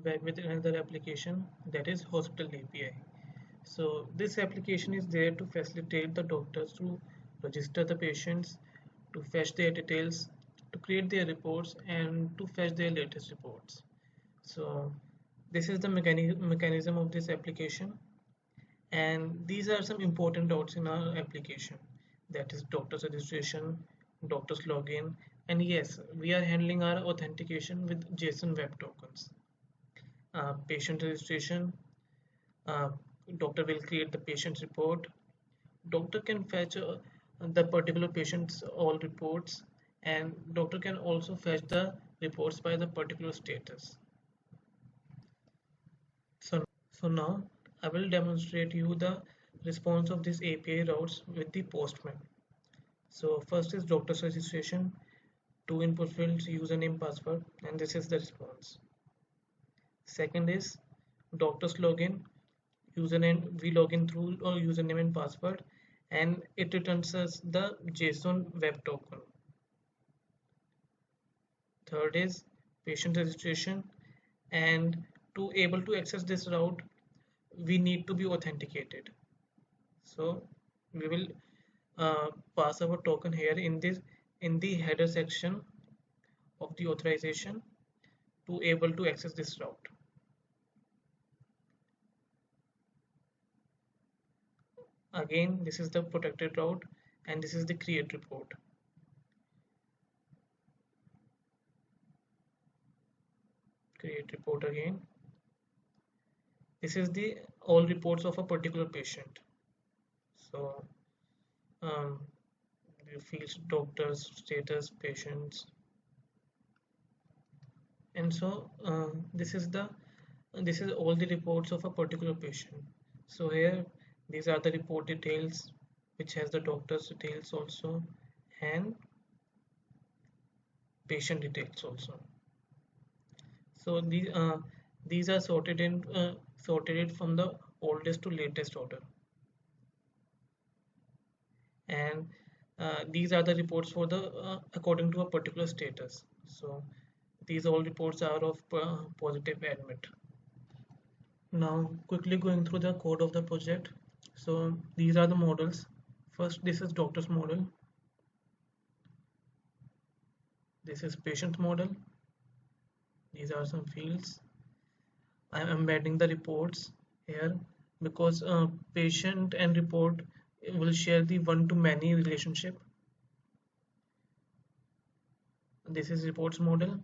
back with another application, that is Hospital API. So this application is there to facilitate the doctors to register the patients, to fetch their details, to create their reports, and to fetch their latest reports. So this is the mechanism of this application, and these are some important dots in our application, that is doctor's registration, doctor's login, and yes, we are handling our authentication with JSON web tokens. Patient registration, uh, doctor will create the patient's report. Doctor can fetch the particular patient's all reports, and doctor can also fetch the reports by the particular status. So now I will demonstrate you the response of this API routes with the Postman. So first is doctor's registration, two input fields, username, password, and this is the response. Second is doctor's login, username, we log in through username and password, and it returns us the JSON web token. Third is patient registration, and to able to access this route we need to be authenticated. So we will pass our token here in the header section of the authorization to able to access this route. Again, this is the protected route, and this is the create report. Create report again. This is the all reports of a particular patient. So um, fields, doctors, status, patients, and so this is all the reports of a particular patient. So here these are the report details, which has the doctor's details also, and patient details also. So these are sorted it from the oldest to latest order, and these are the reports for the according to a particular status. So these all reports are of positive admit. Now quickly going through the code of the project. So these are the models. First, this is doctor's model. This is patient model. These are some fields. I am embedding the reports here because patient and report will share the one-to-many relationship. This is reports model,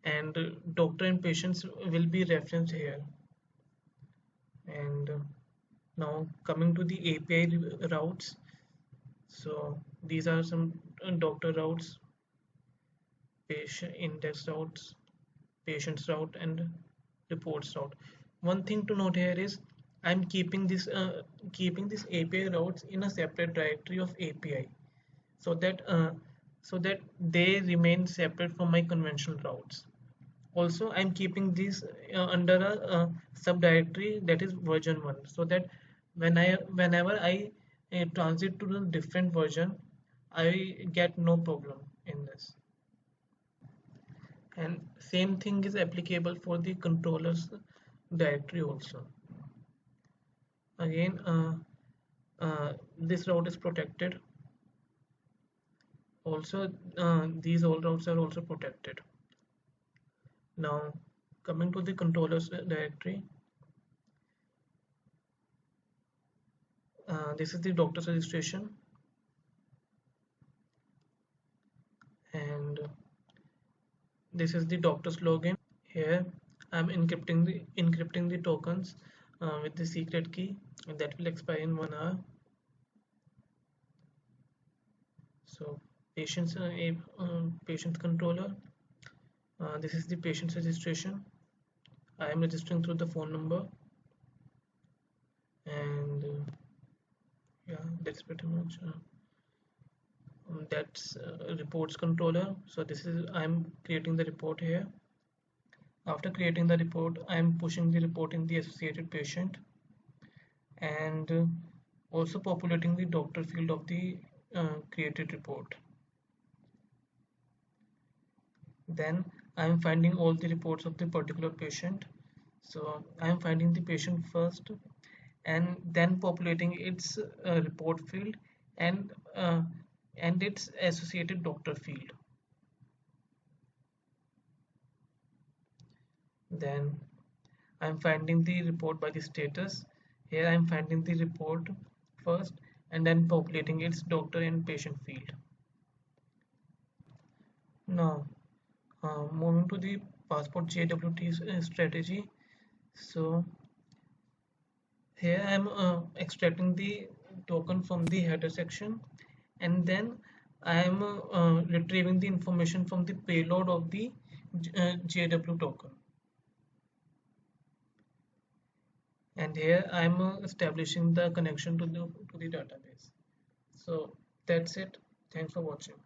and doctor and patients will be referenced here. And now coming to the API routes. So these are some doctor routes, patient index routes, patients route, and reports route. One thing to note here is I'm keeping this API routes in a separate directory of API, so that they remain separate from my conventional routes. Also, I'm keeping these under a subdirectory that is version 1, so that whenever I transit to the different version, I get no problem in this. And same thing is applicable for the controllers directory also. Again, this route is protected. Also, these all routes are also protected. Now, coming to the controllers directory, this is the doctor's registration, and this is the doctor's login. Here, I'm encrypting the tokens with the secret key, and that will expire in 1 hour. So, patient controller. This is the patient's registration. I am registering through the phone number, and yeah, that's pretty much. That's reports controller. So this is I'm creating the report here. After creating the report, I'm pushing the report in the associated patient, and also populating the doctor field of the created report. Then I'm finding all the reports of the particular patient, So I am finding the patient first and then populating its report field and uh, and its associated doctor field. Then I'm finding the report by the status. Here I'm finding the report first and then populating its doctor and patient field. Now, moving to the passport JWT strategy. So here I'm extracting the token from the header section, and then I'm retrieving the information from the payload of the JW token. And here I'm establishing the connection to the database. So that's it. Thanks for watching.